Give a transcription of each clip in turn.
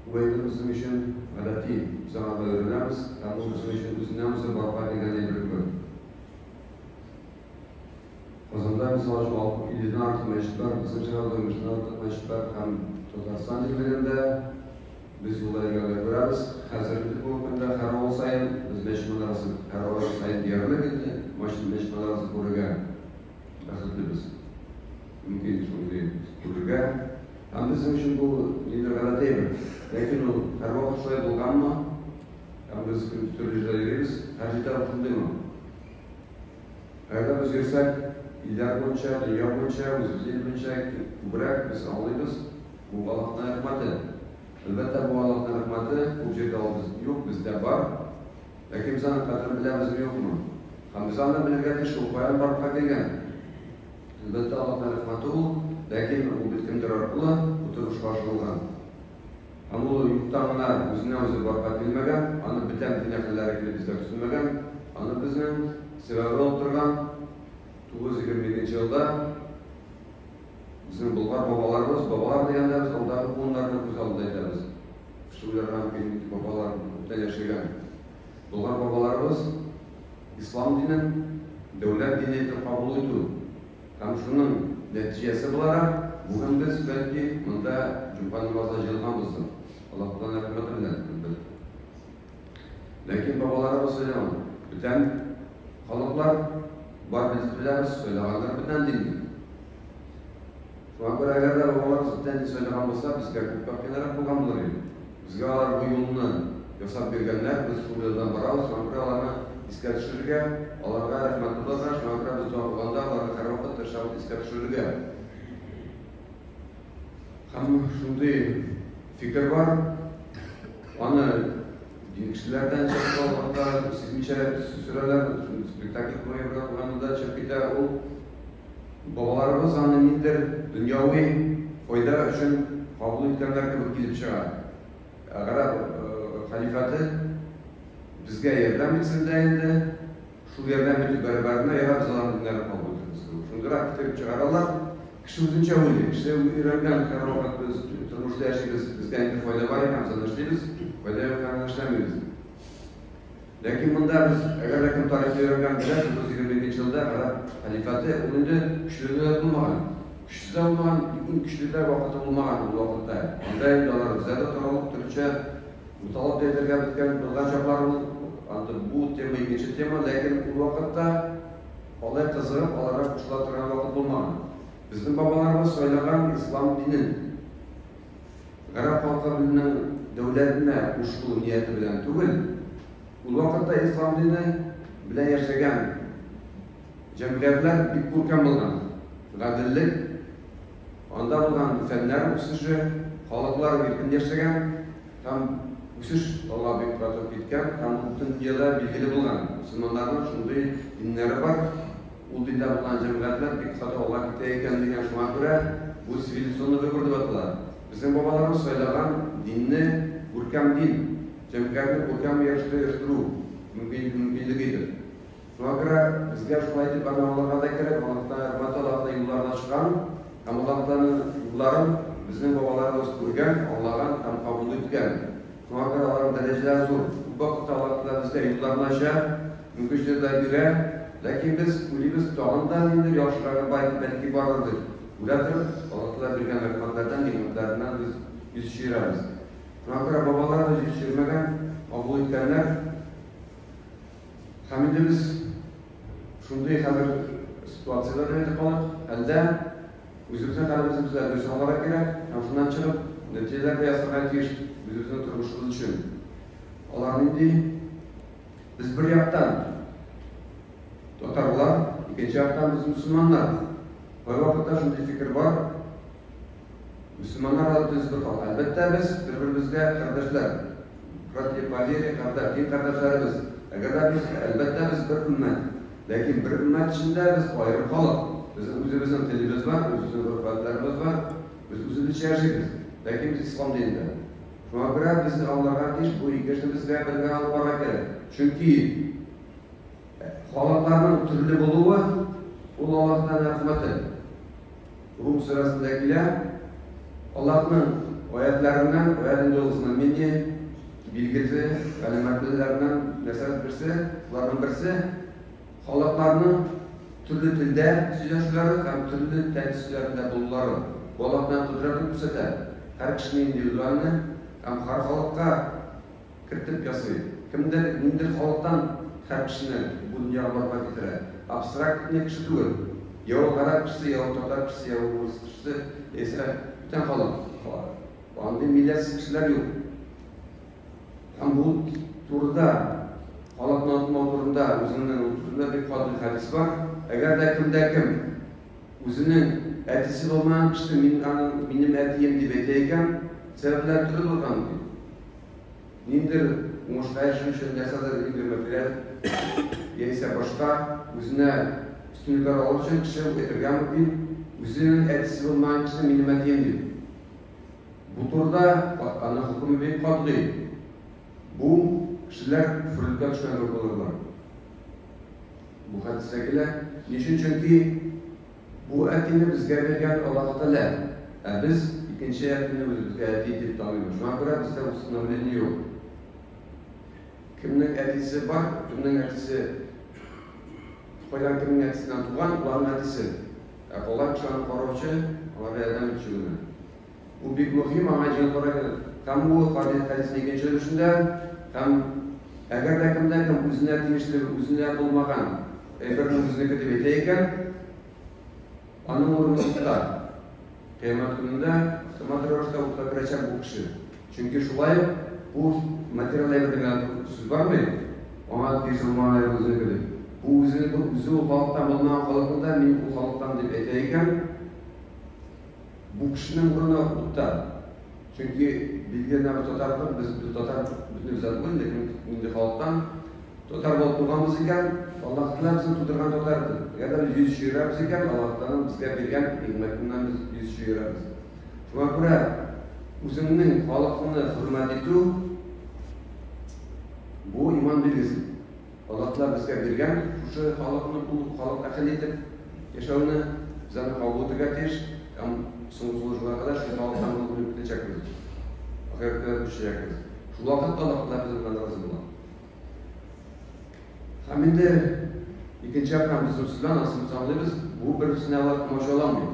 Bu endi bizim uchun odatiy zamanda o'rganamiz, ammo bizim uchun o'zidan o'zi barpo degan bir kun. Qozonda misol uchun 7 ortiq masjidlar, bizim shaharda ortiq masjidlar ham Tatariston jihatida biz yo'llarga ko'ramiz. Hozirgi kunda har oy sayin biz mashinalarimiz har oy sayin deyarli mashinalarimiz ko'rgan. Biz mungkin shunday ko'rgan. Ham bizim uchun bu endi g'alati. Lekin u har vaqt shunday bo'lganmi? Ham biz turli joylarimiz har yerda shundaymi? Qayerda biz yursak, illar bo'yicha, dunyo bo'yicha, o'zimiz bo'yicha ko'proq biz anglaymiz. Bu Allohning rahmati. Albatta bu Allohning rahmati bu yerda yo'q, bizda bor. Lekin biz qadrini bilamizmi yo'qmi? Ham biz uni bilgan shu qo'yan bor kelgan. Albatta Allohning rahmati u, lekin u bitkindir orqali o'tirish boshlangan. Ama o yurtlarına o'zidan o'zi barpo qilmagan, uni bitam dinlarga kelib bizga tushunmagan, uni bizning sababi o'tirgan 920-yilda bizning bulg'or bobolarimiz, babalar deganda biz undagi qonunlarni ko'z oldida aytamiz. Shulardan keyin babalar o'ta yashagan. Bulg'or babalarimiz islom dinini davlat dini deb qabul etdi. Ham shuning natijasi bo'larak bugun biz balki bunda juma namozida yig'ilganmiz. Allah'tan rahmet bilen. Lakin babalarımız söylüyor. Bütün halklar var biz biliriz, söyleyenler bütün dinliyor. Şu an böyle eğer babalarımız bütün din söyleyen olsa biz gerçekten kenara programlarıyız. Bizge alar bu yolunu yasap bergenler, biz bu yoldan varalım. Şu an böyle alanı iskat düşürürge, Allah'a rahmet olurlar. Şu an böyle biz doğanda Allah'a karavakat teşavut iskat düşürürge. Hem şimdi fikir var. Onu kişilerden çıkıp sizmişe süreler, spektakl konuya bırakıldığında çıkıp o babalarımız annemindir dünyavi fayda için kabul etkenler gibi gidip çıkar. Eğer halifatı bizge yerden bitsin şu yerden bitip beraberine ya biz alan dinleri kabul ederiz. Şunları aktif çıkarırlar. Kişi uzunca oluyor. Kişi öğrengen kararlık biz turmuşta yaşayız. Bizde bir fayda var ya, hamsa anlaştırırız. Fayda yok, anlaştıramıyoruz. Lakin bunda biz eğer yakın tarihte öğrengen bile 1920 yılda halifatı önünde güçlülüğü bulmagan. Güçsüz olmagan, bütün güçlülükler vakıtı bulmagan bu vakitte. Ondan dolar bize de toralık Türkçe mutalap değerlerge bitken bilgan çaplarımız bu tema ikinci tema. Lakin bu vakitte olay kızırıp olarak kuşlatıran vakit bulmagan. Bizim babalarımız söyleyen İslam dinin Arap halklarının devletine uçtuğu niyeti bilen değil. Bu vakitte İslam dini bilen yaşayan cemiyetler bir kurkan bulgan. Gadillik, onda bulgan fenler uçuşu, halklar erkin yaşayan, tam uçuş Allah'a bir pratik etken, tam bütün dünyada bilgili bulgan. Müslümanların şunday dinleri var. Bu dinde bulunan cemiyetler bir kısa Allah kiteyken diyen şuna göre bu sivilizasyonu kurdular. Bizim babalarımız söyleyen dinni görkem din, cemiyetini görkem yarıştırı mümkünlüğüdür. Şuna göre bizge şuna edip Allah'a da gerek, Allah'tan rahmet Allah'ta yollarına çıkan, Allah'tan yolların bizim babalarımız görken, Allah'ın kabul etken. Şuna göre Allah'ın dereceleri zor. Bu vakitte Allah'ta bizge yollarına aşağı, mümkünlükler bire. Lakin biz ulimiz doğandan indir, yaşlıların belki vardır. Uladır, Allah'ta bilgen rahmetlerden, nimetlerinden biz yüz şiireriz. Buna göre babalar da yüz şiirmegen, kabul etkenler, hamide biz şunday hazır situasyalarda yönetik kalır. Elde, özümüzün kalbimizin bize dönüşü olarak gerek, hem şundan çıkıp, neticelerde yastığa yetiş, özümüzün turmuşluğu için. Allah'ın indi, biz bir yaktan, Tatarlar, ikinci yaktan biz Müslümanlar. Bu vakitte şunday fikir var. Müslümanlar adımız bir kal. Elbette biz birbirimizle kardeşler. Din kardeşlerimiz. Eğer biz elbette biz bir ümmet. Lakin bir ümmet içinde biz ayrı kalıp. Bizim özümüzün dilimiz var, özümüzün hürmetlerimiz var. Biz özümüzü yaşayız. Lakin biz İslam dininde. Şuna göre biz Allah'a geç bu ilginçli bizle birlikte alıp varmak gerek. Çünkü halklarının türlü buluğu o Allah'tan rahmeti. Rum surasındakiler Allah'ın oyatlarinden, oyatın doğrusuna meni bilgisi, kalimatlerinden mesela bunlardan birisi halklarının türlü tilde süzüşleri hem türlü temsilcilerinde bulunları. Bu Allah'tan kudretini kürsete. Her kişinin individualini hem her halka kırtıp yasıyor. Kimdir halktan her kişini bu dünyaya barba getirir. Abstrakt ne kişi değil. Ya o Arap kişisi, ya o Tatar kişisi, ya o Rus kişisi ise bütün halk var. Bu anda milletsiz kişiler yok. Hem bu turda halk anlatma turunda özünün bir fazla hadis var. Eğer de kim özünün etisi olmayan kişi benim etiyim diye bekleyken sebepler türlü olgan. Nindir Muşkayışın şundasadır indirmekler, yaysa başka özüne üstünlükler oluşan kişi getirgen mümkün, özünün etisi olmayan kişi benim etiyim diyor. Bu turda ana hükümü bir katlı. Bu kişiler fırlıkta düşen olurlar. Bu hadisekiler niçin? Çünkü bu etini bizge vergen Allah Teala. Biz ikinci etini bizge etiyip tanıyoruz. Şu an kadar bizde bu sınavlarını yok. Kimnin etisi var, kimnin etisi koyan kimnin etisinden tuğan, ulanın etisi. Kolay şu an koruyucu, ama bir adam içiyor. Bu büyük mühim ama cihazlara hem bu hadisini ikinci düşünde hem eğer de kimden uzun etmişleri, uzun et olmayan efendim uzun kötü beteyken anın orununda kıyamet gününde materyalista utakıracak bu kişi. Çünkü şulay bu materyal evrenine söz var mı? Ona bir zamanlar uzun kötü. Bu uzun halktan bulunan halkında benim bu halktan diye beteyken bu kişinin buruna tutar. Çünkü bilgilerine tutarlar, biz tutar bütün zaten şimdi halktan tutar olduğumuz iken Allah Teala bizi tutargan tutardı. Ya da 100 şiirimiz iken Allah Teala bizge bergen hikmetinden biz 100 şiirimiz. Şuna göre özünün halkını hürmet etүү bu iman belgisi. Allah Teala bizge bergen şu halkını bu halk akıl etip yaşamını bize kabul ettiği sonuçlarına kadar şu halktan bunu bitecektir. Ahirette düşecektir. Şu vakitte Allah Teala bizimle razı olan. Hem de ikinci yapılan bizim Müslüman aslında anlıyoruz. Bu bir sınavlar kumaşı olamıyor.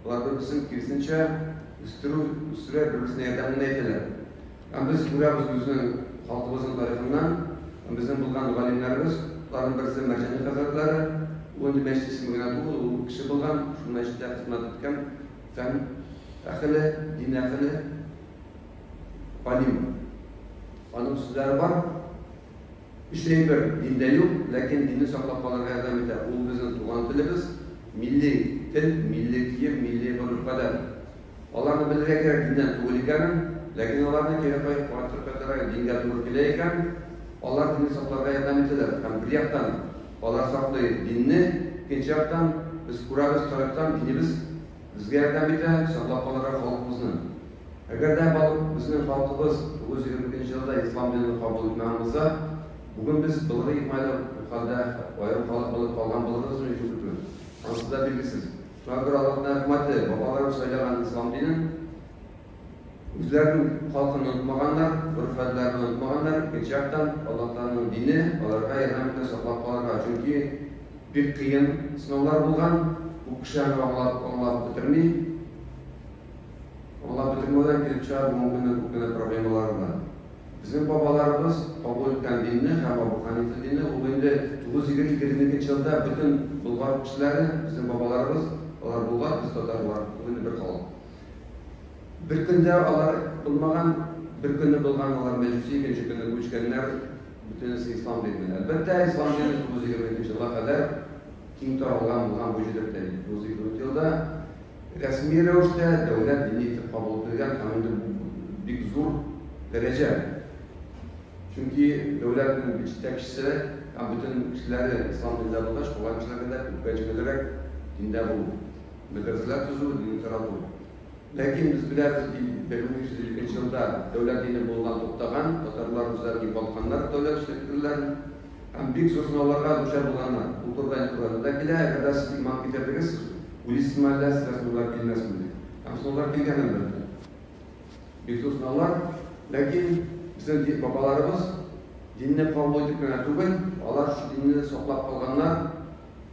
Bunlar birbirinin kesince üstüre birbirine yardımını ettiler. Hem biz buraya bizim halkımızın tarafından bizim bulgan alimlerimiz, onların birisi mercani kazandılar. Onun meclisi mügnatı o kişi bulgan, şu mecliste hizmet etken fen akıllı, din akıllı, alim. Onun sözleri var. İşte bir dinde yok, lakin dini saklap kalırga yardım eder. O bizim tuğan dilimiz, milli til, milli kiyim, milli bir kadar. Onlarını bilirge gerek dinden tuğuliken, lakin onlarını gerek fatır dinge tuğurkileyken, onlar dini saklarga yardım eder. Hem bir yaktan, onlar saklıyor dinini, ikinci yaktan, biz kurarız taraftan dinimiz, bizge yardım eder, saklap kalırga halkımızın. Eğer de bizim halkımız, 1920 yılda İslam dinini kabul etmemizde, bugün biz bılgı ikmayla halde bayram kalıp kalgan bılgımız mevcut tutuyoruz. Aslında bilgisiz. Şu an Allah'ın hikmeti, babalarım söyleyen İslam dinin, üzerinin halkını unutmaganlar, örfetlerini unutmaganlar, geçerken Allah'ın dini, onlara yardım saklap kalırga. Çünkü bir kıyın sınavlar bulgan, bu kişilerini Allah bitirmeyi, Allah bitirmeden gelip çıkar, bu güne problemalar var. Bizim babalarımız kabul eden dinini, Ebu Hanife dinini, o günde 922 yılda bütün Bulgar kişileri, bizim babalarımız, onlar Bulgar, biz Tatarlar, o günde bir halk. Bir günde onlar bulmagan, bir günde bulgan onlar meclisi, ikinci günde göçkenler, bütünüsü İslam dinini. Elbette İslam dini 922 yıla kadar kim tarafından bulgan vücudur dedi. 922 yılda resmi röveşte devlet dini kabul edilen kanunda bir zor derece. Çünkü devletin bir kişisi, bütün kişileri İslam dinde bulmuş, olan kişilerinde becerilerek dinde bulmuş. Medreseler tuzu, din tarafı. Lakin biz biliriz ki, belirli yılda devlet dini bulunan toptagan, Tatarlar, Ruslar gibi Balkanlar devlet işletirler. Hem büyük sınavlarga düşer bulanlar. Bu turdan turlarındakiler, eğer siz iman bitirdiniz, Ulis İsmail'ler sırasındalar bilmez mi? Hem sınavlar bilgen elbette. бик зур сынаулар. Ләкин безнең бабаларыбыз динне кабул итеп кенә түгел, алар шу динне саклап калганнар,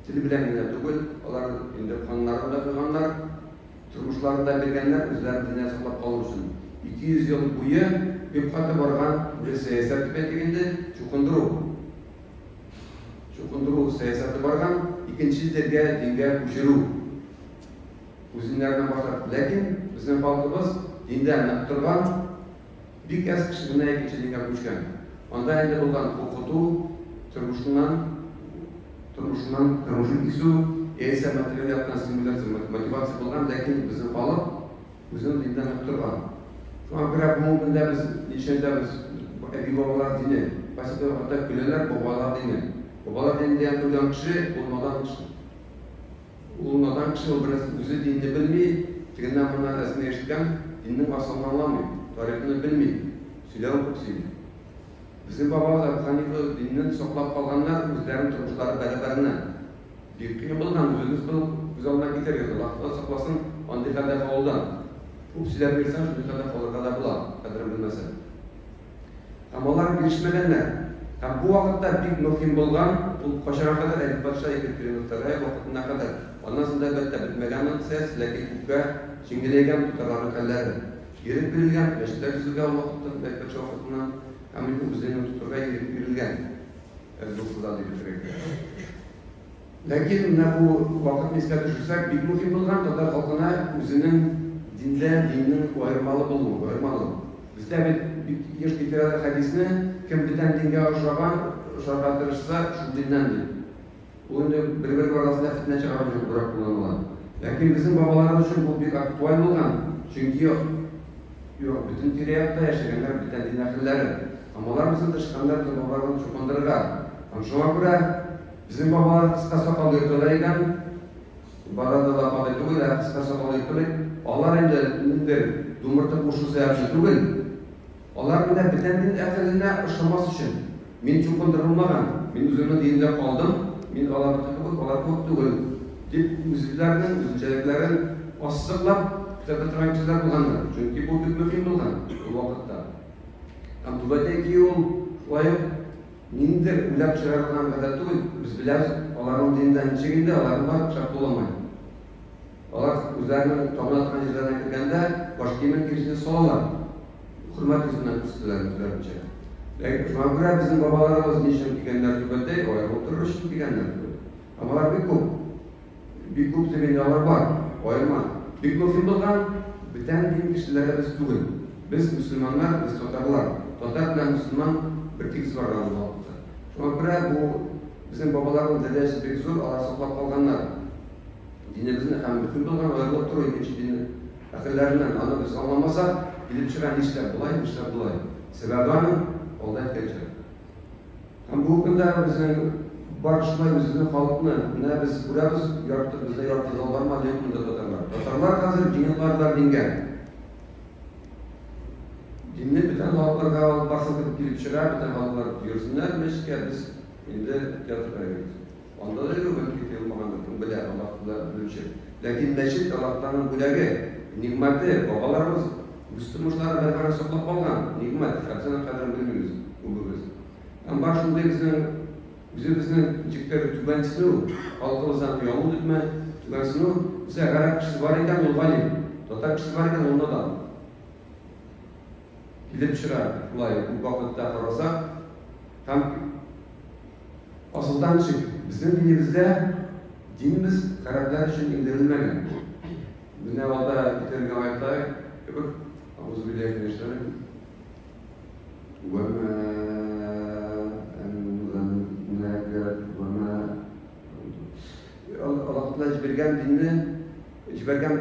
тел белән генә түгел, алар инде каннарын да кылганнар, тормышларын да биргәннәр, үзләрен динне саклап калу өчен. 200 ел буе бик каты барган бер сәясәт дип әйтгәндә, чукындыру сәясәте барган, икенче җиргә дингә күчерү. Үзеннәреннән башлап, ләкин безнең халкыбыз диндә нык торган, бик әз кеше генә икенче дингә күчкән. Анда инде булган укыту, тормышын кисү, яисә материаль яктан стимуляция, мотивация булган, ләкин безнең халык үзенең диндә нык торган. Шуңа күрә бу көндә без ничәдәбез әби-бабалар дине, башка хәтта көләләр бабалар дине. Бабалар диндә торган кеше булмаган кеше. Ул надан кеше ул бераз үзе динне белми, тегеннән моннан әсне ишеткән, диннең асылын аңламый, тарихны белми, сөйләү күпсен. Безнең бабалар ханифы диннен саклап калганнар, үзләренең тормышлары бәрабәренә. Бик кыен булган, үз алдына китәргә, Аллаһ сакласын, андый хәлдә калудан. Күп сөйләп бирсәң, шундый хәлдә калырга да була, кадерен белмәсәң. Һәм алар бирешмәгәннәр. Һәм бу вакытта бик мөһим булган, ул качанга кадәр Әйүп патша 2 периодтагы вакытына кадәр. Аннан соң да әлбәттә бетмәгән мәсьәлә, ләкин күпкә җиңеләйгән тутарларның хәлләре. Йөреп бирелгән, мәчетләр төзелгән вакытта Әйүп патша вакытыннан һәм үзенең тутырга йөреп бирелгән. Әзрухуда дип әйтергә. Ләкин менә бу вакыт искә төшерсәк, бик мөһим булган татар халкына үзенең диннең аермалы булуы, аермалы. Бездә бик еш китерәләр хәдисне, кем бүтән дингә ашарга тырышса, шул диннән ди. Ул инде бер-бер арасында фитнә чыгарып җибәрә кулланыла. Ләкин безнең бабаларыбыз өчен бу бик актуаль булган. Чөнки бүтән тирә-якта яшәгәннәр бүтән дин әһелләре. Алар безнең тышкандар бабаларны чукындырырга. Шуңа күрә безнең бабалар кыска сакал йөртәләр икән, барада да калай түгел, кыска сакал йөртәләр. Алар инде думырты кушу сәбәпле түгел. Алар менә бүтән дин әһеленә ышанмас өчен. Мин чукындырылмаган, мин үземнең диндә калдым, мин аларны тотып, алар күп түгел. Дип үзләренең үзенчәлекләрен ассыклап китапта торган кешеләр булганнар. Чөнки бу бик мөһим булган ул вакытта. Һәм түбәдәге ул шулай ниндидер уйлап чыгарылган гадәт түгел. Без беләбез, аларның диндән чигендә алар бар шарт буламый. Алар үзләренең тамаклы җирләренә кергәндә баш киемен кирешне салалар. Хөрмәт үзеннән күрсәтәләр үзләренчә. Ләкин шуңа күрә безнең бабаларыбыз ничек кигәннәр түбәдә, аерылып торыр өчен кигәннәр. Алар бик күп семьялар бар, аерма. Бик мөһим булган бүтән дин кешеләре без түгел. Без мөселманнар, без татарлар. Татар белән мөселман бер тигез барган вакытта. Шуңа күрә бу безнең бабаларның дәрәҗәсе бик зур, алар саклап калганнар. Динебезне һәм мөһим булган аерылып тору икенче дин әһелләреннән, аны без аңламасак, килеп чыган нишләп булай. Сәбәбе аның алда әйткәнчә. Һәм бу көндә безнең барышмай үзенең халыкны, менә без күрәбез, бездә ярты зал барма дип монда татарлар. Татарлар хәзер җиңелләр дингә. Динне бүтән халыкларга алып барсак килеп чыга, бүтән халыклар йөрсеннәр, мәчеткә без инде театрга йөрибез. Анда да юк кителмәгән, кем белә, Аллаһ белүче. Ләкин мәчет Аллаһның бүләге, нимәте, бабаларыбыз үз тормышлары бәрабәр саклап калган, нимәт, хәзер кадәр белмибез, үбез. Һәм бар шундый үзебезнең җиктәр түбәнсенү, халкыбыздан ялгыз итмә, түбәнсенү, безгә гарәп кеше бар икән, ул галим. Татар кеше бар икән, ул надан. Килеп чыга, шулай бу вакытта карасак, һәм асылдан чык, безнең динебездә динебез гарәпләр өчен индерелмәгән. Менә алда китергән аятлар, кебек, авыз белән яшәгән. Аллаһ Тәгалә җибәргән динне, җибәргән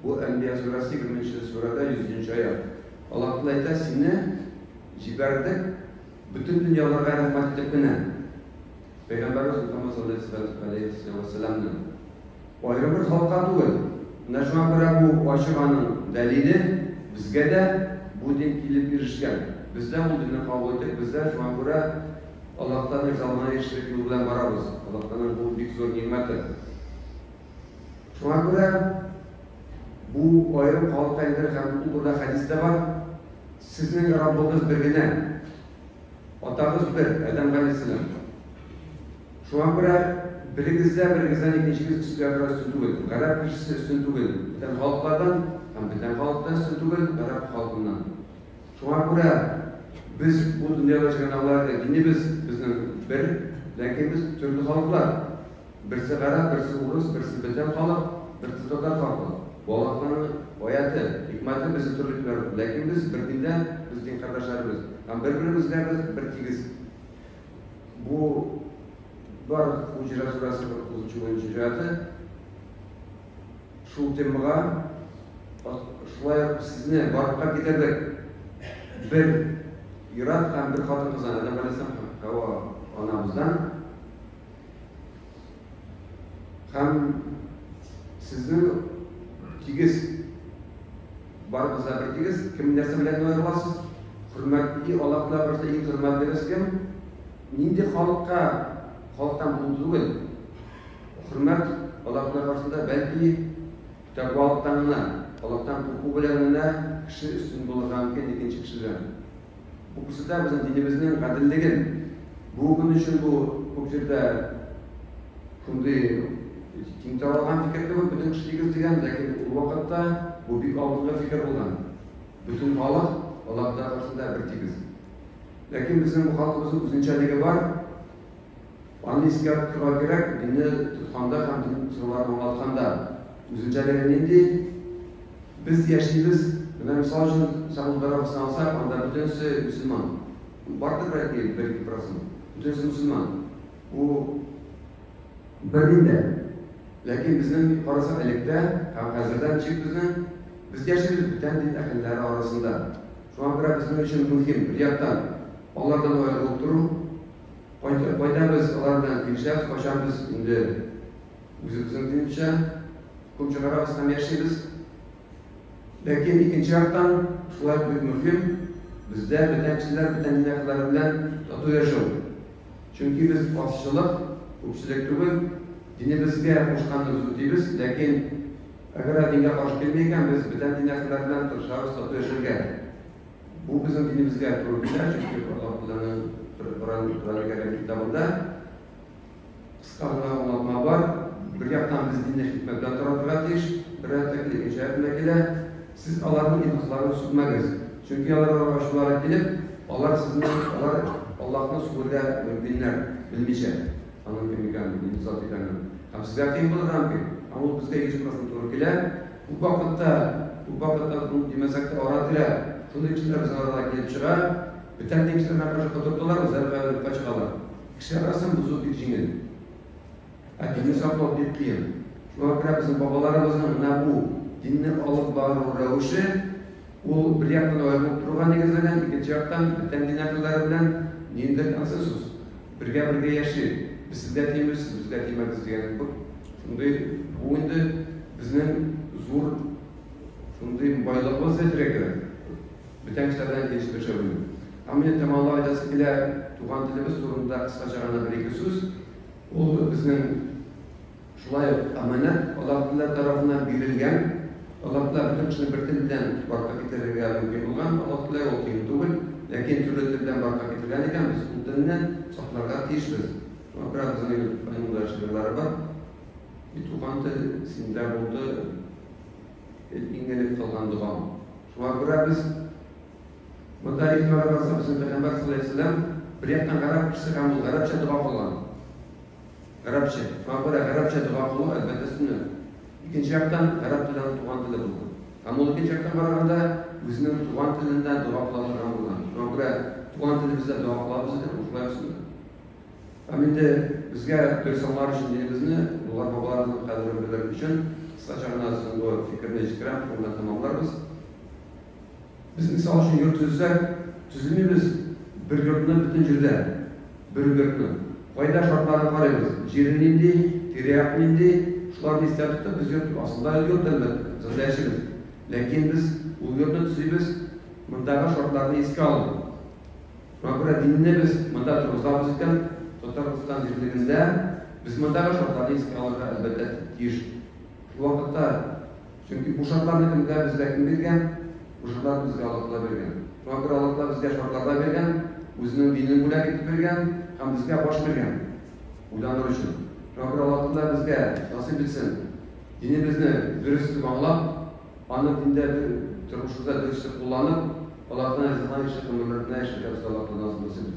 Бу Әнбия сурасы 20-нче сурада 100-нче аят. Аллаһ Тәгалә әйтә, сине җибәрдек бүтән дөньяларга рәхмәт итеп кенә. Пәйгамбәрбез Мөхәммәд саллаллаһу алейхи ва саллямны аерым бер халыкка түгел. Менә шуңа күрә бу ачыганың дәлиле безгә дә бу дин килеп ирешкән. Бездә бу динне кабул итеп, бездә шуңа күрә Аллаһтан ризалыгына ирешеп юл белән барабыз. Аллаһтан бу бик зур нимәте. Şuna göre bu ayrım halkta indir hem burada hadiste var. Sizin Rabbiniz birine, atağınız bir, Adem Aleyhisselam. Şuna göre birinizden ikinciniz üstüne üstün tugul. Garip kişisi üstün tugul. Biten halklardan, hem biten halktan üstün tugul, garip halkından. Şuna göre biz bu dünyada çıkan Allah'ta yine bizden bir, lakin biz türlü halklar. Birisi garip, birisi urus, birisi biten halk, birisi total halk. Bu Allah'ın hayatı, hikmeti bizi türlükler. Lakin biz bir dinde, biz din kardeşlerimiz. Hem birbirimizle biz bir tigiz. Bu var Hucurat Suresi 9. ayeti. Şu temaga şulay sizni barqa getirdik. Bir irat hem bir hatun kızan Adem Aleyhisselam Havva anamızdan hem sizin tigiz barqıza bir tigiz kim nersa bilen olasız hürmetli Allah'la birlikte iyi hürmet ederiz kim nindi halktan bulunduğu gibi hürmet Allah'la karşısında belki takvalıktanına Allah'tan korku bilenine kişi üstün bulurlarken ikinci kişiler. Bu kısıda bizim dinimizin kadilligin bu gün için bu hükümde şimdi kim tarafından fikir gibi bütün kişiyiz diyen lakin o vakitte bu büyük aldığında fikir olan bütün halk Allah'tan karşısında bir tigiz. Lakin bizim bu halkımızın üzünçeliği var. Onu iskiyat kura gerek, dinle tutkanda hem din sıralarını anlatkanda üzünçeliğinin indi. Biz yaşayız, misal için sakınlara basın alsak, onda bütünüsü Müslüman. Vardır belki bir pırasın, bütünüsü Müslüman. Bu bir dinde. Lakin bizim parasak elekte, hem hazırdan çık biz yaşayız bütün din ehilleri arasında. Şu an bizim için mühim, bir yaktan onlardan ayrılıp durun. Koydamız onlardan girişler, koşamız indi bizim dinçe, kumçalara basın yaşayız. Lakin ikinci yaktan şulay büyük mühim, bizler biten kişiler biten dinakları bilen tatlı yaşıyor. Çünkü biz basışçılık, hukukçılık değil, dinimizge hoşlandığımızı değiliz. Lakin eğer dinge karşı gelmeyken biz biten dinakları bilen tatlı yaşarken bu bizim dinimizge turbiler çünkü Allah'ın Kur'an-ı Kerim kitabında kısalığına anlatma var. Bir yaktan biz dinle hikmetten tarafı iş, bir yaktan ikinci ayetindekile siz Allah'ın ilahlarını sunmayız. Çünkü Allah'a başvurarak gelip Allah'ın suhulda mümkünler bilmişler. Anın kimliğini, inzat edenler. Hem sizler kim bulur ki? Ama bizde geçmesini doğru gelen bu vakitte bunu demesek de oradılar. Şunun içinde biz arada gelip çıkar. Bütün demişlerine karşı katırdılar, özellikle birkaç kalır. Kişiler arasında buzu bir cingil. Dini saklı bir kıyım. Şu vakit bizim babalarımızın bu dinni alıp bağırı rövüşü, o bir yaktan oynayıp durgan negizden, ikinci yaktan bütün din akılları bilen neyindir ansızsız. Birge yaşayıp, biz sizde temiz diyen bu. Şimdi bu indi bizden zor, şimdi baylığımız etrek. Bütün kişilerden geliştirişebiliyor. Amin temallı aydası bile tuğan dilimiz durumunda kısaca bir iki söz. O bizim şulay emanet Allah'lar tarafından verilgen, Allah'lar bütün kişinin bir dilden barka getirilgen mümkün olan, Allah'lar o kim değil, lakin türlü dilden barka getirilgen iken biz bu dilinden saklarga tiyişmiz. Ama biraz bizim kanunlar şirketleri var. Bir tuğan dil sinler oldu, İngilizce kılgan duam. Şuna göre biz bunda ilk olarak bizim Peygamber sallallahu aleyhi ve sellem bir yaktan garip kişi kan bu garipçe dua kılgan. Garipçe. Şuna göre garipçe dua kılgan elbette sünnet. İkinci yaktan garip dilden tuğan dili buldu. Ama o ikinci yaktan baraganda bizim tuğan dilinden dua kılan bulgan. Şuna göre tuğan dilimizde dua kılan bizde uşulay sünnet. Amin de bizge personlar için dilimizni, bunlar babalarımızın kadrini bildirim için kısaca anasının bu fikrini çıkaran bundan tamamlarız. Biz misal için yurt tüzümümüz bir yurtunu bütün jirde, bir yurtunu. Fayda şartlarına karayımız. Jirin indi, tiryak indi, şularını istedik de biz yurt, aslında yurt elbette, zırda yaşayız. Lakin biz bu yurtunu tüzümümüz, mındaga şartlarını iske alalım. Buna göre dinine biz mındaga turuzlarımız iken, Totarkistan zirliginde biz mındaga şartlarını iske alırga elbette tiyiş. vaqtda çünkü bu şartlarni kimga bizga kim bergan? Bu şartlarni bizga Alloh taolo bergan. Shunga ko'ra Alloh taolo bizga shartlar bergan, o'zining dinini bo'lak etib bergan, ham bizga bosh bergan. Uylanish uchun. Shunga ko'ra Alloh taolo bizga nasib etsin. Dinimizni durust anglab, ana dinda turmushimizda durust qo'llanib, Allohdan rizqni qilib, Allohdan nasib etsin.